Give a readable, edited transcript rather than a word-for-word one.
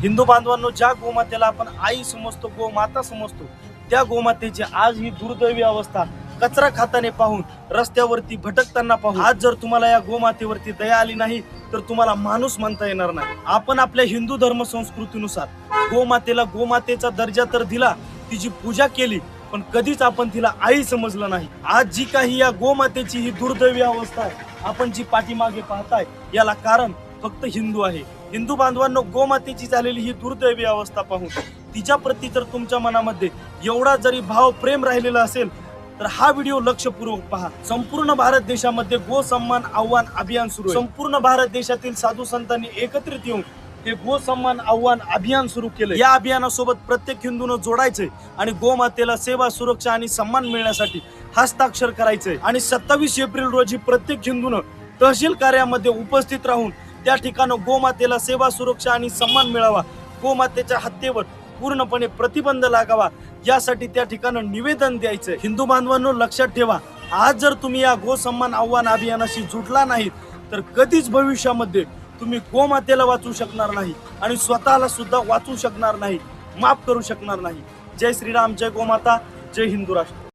हिंदू बांधवांनो, ज्या गोमातेला आपण आई समजतो, गोमाता समजतो, त्या गोमातेची आज ही दुर्दैवी अवस्था कचरा खाताने पाहून, रस्त्यावरती भटकताना पाहून, आज जर तुम्हाला या गोमातेवरती दया आली नाही तर तुम्हाला माणूस म्हणता येणार नाही। आपण आपल्या हिंदू धर्म संस्कृतीनुसार गोमातेला गोमातेचा दर्जा तर दिला, तिची पूजा केली, पण कधीच आपण तिला आई समजलं नाही। आज जी काही या गोमातेची ही दुर्दैवी अवस्था आहे, आपण जी पाठीमागे पाहताय, याला कारण फक्त हिंदू आहे। हिंदू बांधवांनो, गोमातेची झालेली ही दुर्दैवी अवस्था पाहून तिच्या प्रती जर तुमच्या मनामध्ये एवढा जरी भाव प्रेम राहिलेला असेल तर हा व्हिडिओ लक्षपूर्वक पहा। संपूर्ण भारत देशामध्ये गो सन्मान आव्हान अभियान सुरू आहे। संपूर्ण भारत देशातील साधू संतांनी एकत्रित येऊन हे गो सन्मान आव्हान अभियान सुरू केलं। या अभियानासोबत प्रत्येक हिंदूनं जोडायचंय आणि गोमातेला सेवा, सुरक्षा आणि सन्मान मिळण्यासाठी हस्ताक्षर करायचंय। आणि 27 एप्रिल रोजी प्रत्येक हिंदूनं तहसील कार्यामध्ये उपस्थित राहून त्या ठिकाणी गोमातेला सेवा, सुरक्षा आणि सन्मान मिळावा, गोमातेच्या हत्येवर पूर्णपणे प्रतिबंध लागावा, यासाठी त्या ठिकाणी निवेदन द्यायचंय। हिंदू बांधवांनो, लक्षात ठेवा, आज जर तुम्ही या गो सन्मान आव्हान अभियानाशी जुडला नाहीत तर कधीच भविष्यामध्ये तुम्ही गोमातेला वाचू शकणार नाही आणि स्वतःला सुद्धा वाचू शकणार नाही, माफ करू शकणार नाही। जय श्रीराम, जय गोमाता, जय हिंदू राष्ट्र।